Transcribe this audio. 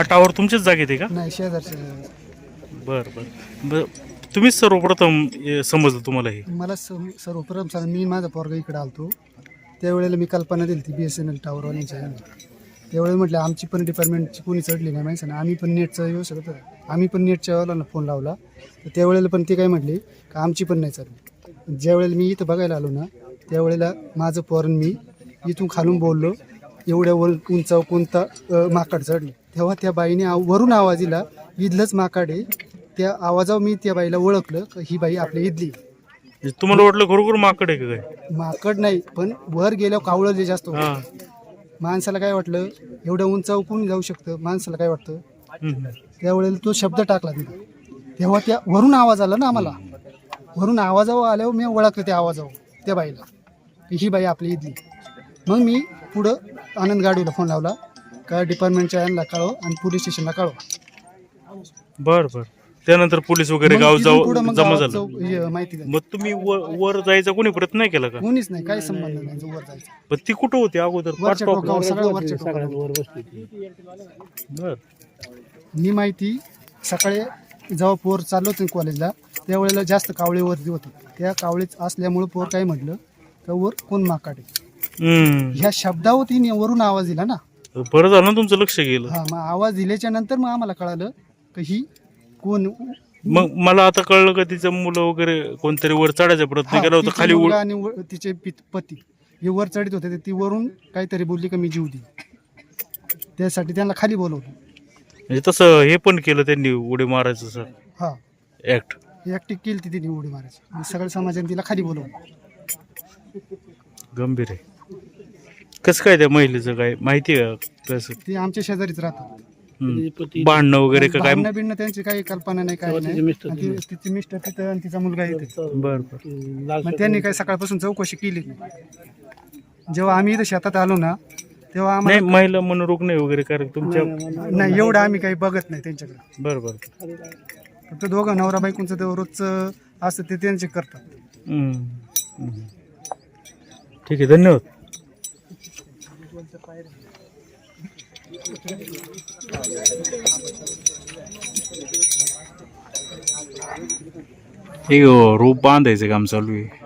हा टावर तुमच्याच जागेत आहे का? नाही, शेजारचे. बर बर बर. तुम्हीच सर्वप्रथम समजलं तुम्हाला हे? मला सर्वप्रथम सांग, मी माझा पोरगा इकडे आलतो त्यावेळेला मी कल्पना दिली ती BSNL टावरवाल्यांच्या यांना. त्यावेळेला म्हटलं आमची पण डिपार्टमेंटची कोणी चढली नाही माहिती ना, आम्ही पण नेटचा येऊ शकत, आम्ही पण नेटच्या वाल्यांना फोन लावला तर त्यावेळेला पण ते काय म्हटले का आमची पण नाही चालली. ज्यावेळेला मी इथं बघायला आलो ना त्यावेळेला माझं पोरण मी इथून खालून बोललो, एवढ्या उंचावर कोणता माकड चढले, तेव्हा त्या बाईने वरून आवाज दिला, इथलंच माकड आहे. त्या आवाजावर मी त्या बाईला ओळखलं की ही बाई आपल्या इथली. तुम्हाला वाटलं खरोखर माकड आहे का काय? माकड नाही, पण वर गेल्यावर कावळं जे जास्त होतं. माणसाला काय वाटलं एवढं उंचावर कोण जाऊ शकतं, माणसाला काय वाटतं. त्यावेळेला तो शब्द टाकला तिथे, तेव्हा त्या वरून आवाज आला ना आम्हाला, वरून आवाजावर आल्यावर मी ओळखलं त्या आवाजावर त्या बाईला की ही बाई आपली इथली. मग मी पुढं आनंद गाडीला फोन लावला का डिपार्टमेंटच्या यांना कळव आणि पोलीस स्टेशनला कळव. बर बर. त्यानंतर पोलीस वगैरे गाव जमा झालं. माहिती मग तुम्ही वर जायचा कोणी प्रयत्न नाही केला का? कोणीच नाही, काही संबंध नाही वर जायचा. पण ती कुठं होती अगोदर? सगळं वरच्या टोकावर. बर. मी माहिती सकाळी जेव्हा पोर चाललो होतो कॉलेजला त्यावेळेला जास्त कावळे वरती होते, त्या कावळेच असल्यामुळे पोर काय म्हटलं का वर कोण माकड आहे. ह्या शब्दावर तिने वरून आवाज दिला ना. बरं झालं ना तुमचं लक्ष गेलं. हा, मग आवाज दिल्याच्या नंतर मग आम्हाला कळालं की ही कोण. मग मला आता कळलं का तिचं मुलं वगैरे कोणतरी वर चढायचा प्रयत्न केला होता खाली. आणि तिचे पती हे वर चढत होते, ती वरून काहीतरी बोलली का मी जीव दे, त्यासाठी त्यांना खाली बोलवलं. म्हणजे तसं हे पण केलं त्यांनी, उडी मारायचं सर. हा, ऍक्टिंग केली तिने उडी मारायची. सगळ्या समाजाने तिला खाली बोलवलं. गंभीर आहे. कसं काय त्या महिलेचं काय माहिती आहे का? कसं ती आमच्या शेजारीच राहतात. भांडणं वगैरे का काय? बिणणं त्यांची काही कल्पना नाही, काय नाही. तिचे मिस्टर तिथं आणि तिचा मुलगा इथे. बर बर. मग त्यांनी काही सकाळपासून चौकशी केली नाही. जेव्हा आम्ही इथं शेतात आलो ना तेव्हा नाही, महिला मनोरुग्ण वगैरे कारण तुमच्या नाही, एवढं आम्ही काही बघत नाही त्यांच्याकडे. बर बर. फक्त दोघं नवरा बायकोंचं ते रोजचं असतं ते त्यांचे करतात. ठीक आहे, धन्यवाद. हे रोप बांधायचं काम चालू आहे.